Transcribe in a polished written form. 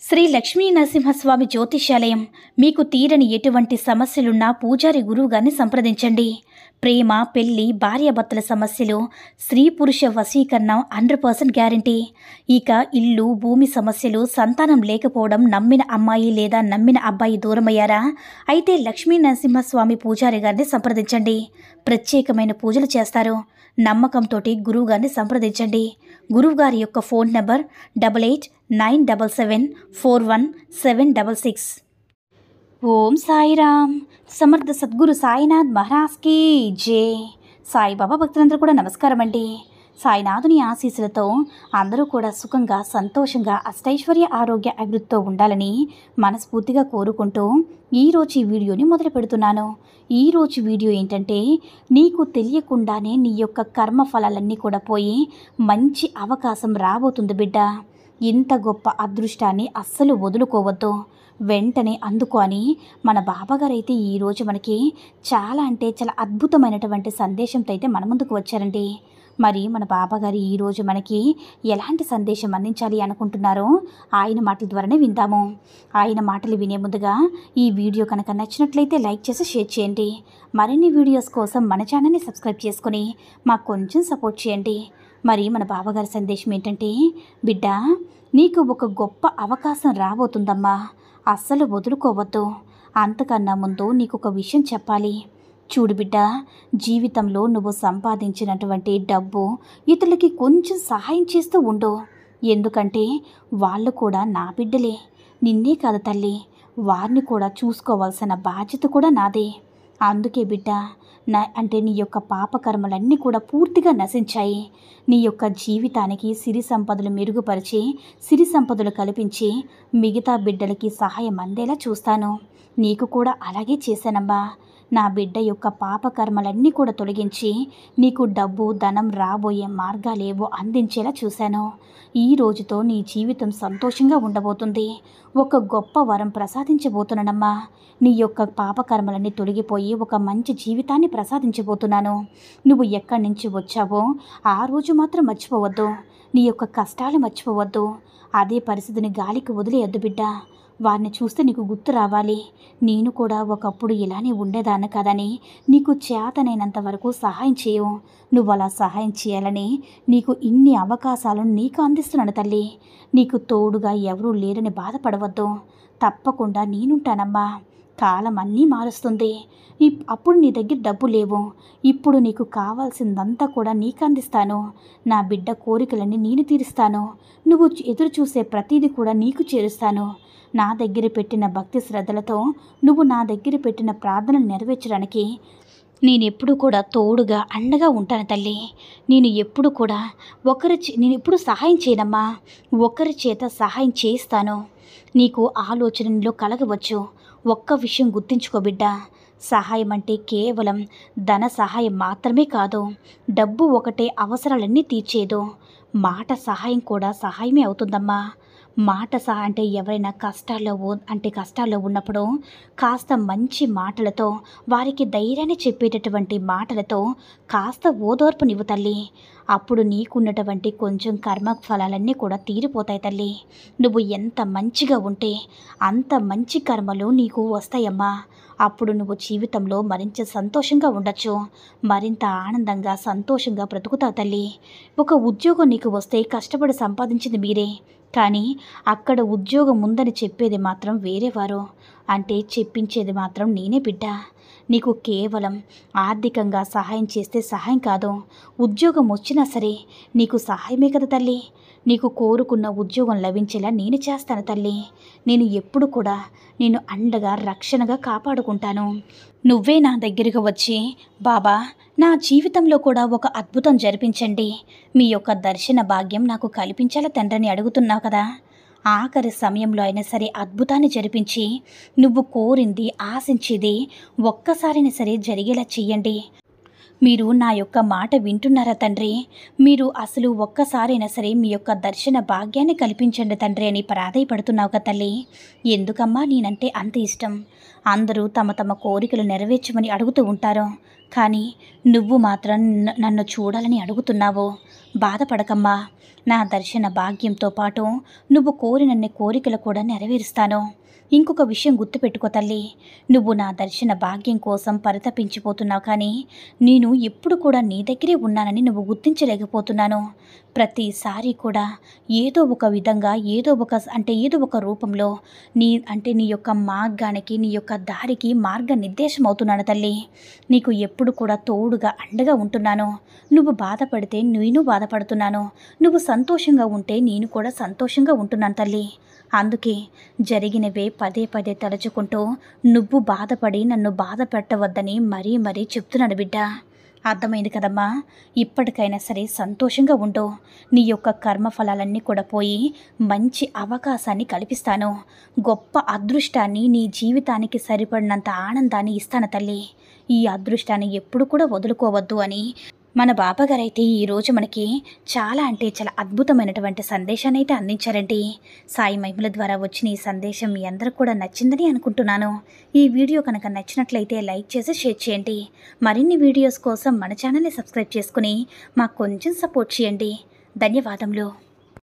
శ్రీ లక్ష్మీ నరసింహస్వామి జ్యోతిష్యాలయం మీకు తీరని ఎటువంటి సమస్యలున్నా పూజారి గురువుగారిని సంప్రదించండి. ప్రేమ, పెళ్లి, భార్యాభర్తల సమస్యలు, స్త్రీ పురుష వశీకరణం 100% గ్యారంటీ. ఇక ఇల్లు, భూమి సమస్యలు, సంతానం లేకపోవడం, నమ్మిన అమ్మాయి లేదా నమ్మిన అబ్బాయి దూరమయ్యారా? అయితే లక్ష్మీ నరసింహస్వామి పూజారి గారిని సంప్రదించండి. ప్రత్యేకమైన పూజలు చేస్తారు. నమ్మకంతోటి గురువుగారిని సంప్రదించండి. గురువుగారి యొక్క ఫోన్ నంబర్ 8897741766. ఓం సాయిరామ్. సమర్థ సద్గురు సాయినాథ్ మహారాజ్కి జై. సాయిబాబా భక్తులందరూ కూడా నమస్కారం అండి. సాయినాథుని ఆశీస్సులతో అందరూ కూడా సుఖంగా, సంతోషంగా, అష్టైశ్వర్య, ఆరోగ్య, అభివృద్ధితో ఉండాలని మనస్ఫూర్తిగా కోరుకుంటూ ఈరోజు ఈ వీడియోని మొదలు పెడుతున్నాను. ఈరోజు వీడియో ఏంటంటే, నీకు తెలియకుండానే నీ యొక్క కర్మ ఫలాలన్నీ కూడా పోయి మంచి అవకాశం రాబోతుంది బిడ్డ. ఇంత గొప్ప అదృష్టాన్ని అస్సలు వదులుకోవద్దు, వెంటనే అందుకో అని మన బాబాగారు అయితే ఈరోజు మనకి చాలా అంటే చాలా అద్భుతమైనటువంటి సందేశంతో అయితే మన ముందుకు వచ్చారండి. మరి మన బాబాగారు ఈరోజు మనకి ఎలాంటి సందేశం అందించాలి అనుకుంటున్నారో ఆయన మాటల ద్వారానే విందాము. ఆయన మాటలు వినే ముందుగా ఈ వీడియో కనుక నచ్చినట్లయితే లైక్ చేసి షేర్ చేయండి. మరిన్ని వీడియోస్ కోసం మన ఛానల్ని సబ్స్క్రైబ్ చేసుకుని మాకు కొంచెం సపోర్ట్ చేయండి. మరి మన బాబాగారి సందేశం ఏంటంటే, బిడ్డ, నీకు ఒక గొప్ప అవకాశం రాబోతుందమ్మా, అస్సలు వదులుకోవద్దు. అంతకన్నా ముందు నీకు ఒక విషయం చెప్పాలి. చూడు బిడ్డ, జీవితంలో నువ్వు సంపాదించినటువంటి డబ్బు ఇతరులకి కొంచెం సహాయం చేస్తూ ఉండు. ఎందుకంటే వాళ్ళు కూడా నా బిడ్డలే. నిన్నే కాదు తల్లి, వారిని కూడా చూసుకోవాల్సిన బాధ్యత కూడా నాదే. అందుకే బిడ్డ, నీ యొక్క పాపకర్మలన్నీ కూడా పూర్తిగా నశించాయి. నీ యొక్క జీవితానికి సిరి సంపదలు మెరుగుపరిచి, సిరి సంపదలు కల్పించి మిగతా బిడ్డలకి సహాయం అందేలా చూస్తాను. నీకు కూడా అలాగే చేశానమ్మా. నా బిడ్డ యొక్క పాపకర్మలన్నీ కూడా తొలగించి నీకు డబ్బు, ధనం రాబోయే మార్గాలేవో అందించేలా చూశాను. ఈ రోజుతో నీ జీవితం సంతోషంగా ఉండబోతుంది. ఒక గొప్ప వరం ప్రసాదించబోతున్నానమ్మా. నీ యొక్క పాపకర్మలన్నీ తొలగిపోయి ఒక మంచి జీవితాన్ని ప్రసాదించబోతున్నాను. నువ్వు ఎక్కడి నుంచి వచ్చావో ఆ రోజు మాత్రం మర్చిపోవద్దు. నీ యొక్క కష్టాలు మర్చిపోవద్దు. అదే పరిస్థితిని గాలికి వదిలేయద్దు బిడ్డ. వారిని చూస్తే నీకు గుర్తు రావాలి, నేను కూడా ఒకప్పుడు ఇలానే ఉండేదాన్ని కదని. నీకు చేతనైనంత వరకు సహాయం చేయు. నువ్వు అలా సహాయం చేయాలని నీకు ఇన్ని అవకాశాలను నీకు అందిస్తున్నాను తల్లి. నీకు తోడుగా ఎవరూ లేరని బాధపడవద్దు. తప్పకుండా నేనుంటానమ్మా. కాలం అన్నీ మారుస్తుంది. అప్పుడు నీ దగ్గర డబ్బు లేవు, ఇప్పుడు నీకు కావాల్సిందంతా కూడా నీకు అందిస్తాను. నా బిడ్డ కోరికలన్నీ నేను తీరుస్తాను. నువ్వు ఎదురు చూసే ప్రతీది కూడా నీకు చేరుస్తాను. నా దగ్గర పెట్టిన భక్తి శ్రద్ధలతో నువ్వు నా దగ్గర పెట్టిన ప్రార్థనలు నెరవేర్చడానికి నేనెప్పుడు కూడా తోడుగా, అండగా ఉంటాను తల్లి. నేను ఎప్పుడు సహాయం చేయనమ్మా, ఒకరి చేత సహాయం చేస్తాను. నీకు ఆలోచనలో కలగవచ్చు. ఒక్క విషయం గుర్తుంచుకో బిడ్డ, సహాయం అంటే కేవలం ధన సహాయం మాత్రమే కాదు. డబ్బు ఒకటే అవసరాలన్నీ తీర్చేదు. మాట సహాయం కూడా సహాయమే అవుతుందమ్మా. మాట సహాయం అంటే ఎవరైనా కష్టాల్లో ఉన్నప్పుడు కాస్త మంచి మాటలతో, వారికి ధైర్యాన్ని చెప్పేటటువంటి మాటలతో కాస్త ఓదార్పునివ్వు తల్లి. అప్పుడు నీకున్నటువంటి కొంచెం కర్మ ఫలాలన్నీ కూడా తీరిపోతాయి తల్లి. నువ్వు ఎంత మంచిగా ఉంటే అంత మంచి కర్మలు నీకు వస్తాయమ్మా. అప్పుడు నువ్వు జీవితంలో మరింత సంతోషంగా ఉండొచ్చు. మరింత ఆనందంగా, సంతోషంగా బ్రతుకుతావు తల్లి. ఒక ఉద్యోగం నీకు వస్తే కష్టపడి సంపాదించింది మీరే, కానీ అక్కడ ఉద్యోగం ఉందని చెప్పేది మాత్రం వేరేవారు. అంటే చెప్పించేది మాత్రం నేనే బిడ్డ. నీకు కేవలం ఆర్థికంగా సహాయం చేస్తే సహాయం కాదు, ఉద్యోగం వచ్చినా సరే నీకు సహాయమే కదా తల్లి. నీకు కోరుకున్న ఉద్యోగం లభించేలా నేను చేస్తాను తల్లి. నేను ఎప్పుడు కూడా నేను అండగా, రక్షణగా కాపాడుకుంటాను. నువ్వే నా దగ్గరకు వచ్చి, బాబా, నా జీవితంలో కూడా ఒక అద్భుతం జరిపించండి, మీ యొక్క దర్శన భాగ్యం నాకు కల్పించాల తండ్రిని అడుగుతున్నావు కదా. ఆఖరి సమయంలో అయినా సరే అద్భుతాన్ని జరిపించి నువ్వు కోరింది, ఆశించేది ఒక్కసారైనా సరే జరిగేలా చెయ్యండి. మీరు నా యొక్క మాట వింటున్నారా తండ్రి? మీరు అసలు ఒక్కసారైనా సరే మీ యొక్క దర్శన భాగ్యాన్ని కల్పించండి తండ్రి అని ప్రాధేయపడుతున్నావు కదా తల్లి. ఎందుకమ్మా నేనంటే అంత ఇష్టం? అందరూ తమ తమ కోరికలు నెరవేర్చమని అడుగుతూ ఉంటారు, కానీ నువ్వు మాత్రం నన్ను చూడాలని అడుగుతున్నావు. బాధపడకమ్మా. నా దర్శన భాగ్యంతో పాటు నువ్వు కోరినన్ని కోరికలు కూడా నెరవేరుస్తాను. ఇంకొక విషయం గుర్తుపెట్టుకో తల్లి, నువ్వు నా దర్శన భాగ్యం కోసం పరితపించిపోతున్నావు, కానీ నేను ఎప్పుడు కూడా నీ దగ్గరే ఉన్నానని నువ్వు గుర్తించలేకపోతున్నాను. ప్రతిసారి కూడా ఏదో ఒక విధంగా ఏదో ఒక రూపంలో నీ యొక్క మార్గానికి, నీ యొక్క దారికి మార్గనిర్దేశం అవుతున్నాను తల్లి. నీకు ఎప్పుడు కూడా తోడుగా అండగా ఉంటున్నాను. నువ్వు బాధపడితే నేను బాధపడుతున్నాను, నువ్వు సంతోషంగా ఉంటే నేను కూడా సంతోషంగా ఉంటున్నాను తల్లి. అందుకే జరిగినవే పదే పదే తలుచుకుంటూ నువ్వు బాధపడి నన్ను బాధ పెట్టవద్దని మరీ మరీ చెప్తున్నాను బిడ్డ. అర్థమైంది కదమ్మా? ఇప్పటికైనా సరే సంతోషంగా ఉండు. నీ యొక్క కర్మఫలాలన్నీ కూడా పోయి మంచి అవకాశాన్ని కల్పిస్తాను. గొప్ప అదృష్టాన్ని, నీ జీవితానికి సరిపడినంత ఆనందాన్ని ఇస్తాను తల్లి. ఈ అదృష్టాన్ని ఎప్పుడు కూడా వదులుకోవద్దు అని మన బాబాగారైతే ఈరోజు మనకి చాలా అంటే చాలా అద్భుతమైనటువంటి సందేశాన్ని అయితే అందించారండి. సాయి మహిమల ద్వారా వచ్చిన ఈ సందేశం మీ అందరికి కూడా నచ్చిందని అనుకుంటున్నాను. ఈ వీడియో కనుక నచ్చినట్లయితే లైక్ చేసి షేర్ చేయండి. మరిన్ని వీడియోస్ కోసం మన ఛానల్ని సబ్స్క్రైబ్ చేసుకుని మాకు కొంచెం సపోర్ట్ చేయండి. ధన్యవాదములు.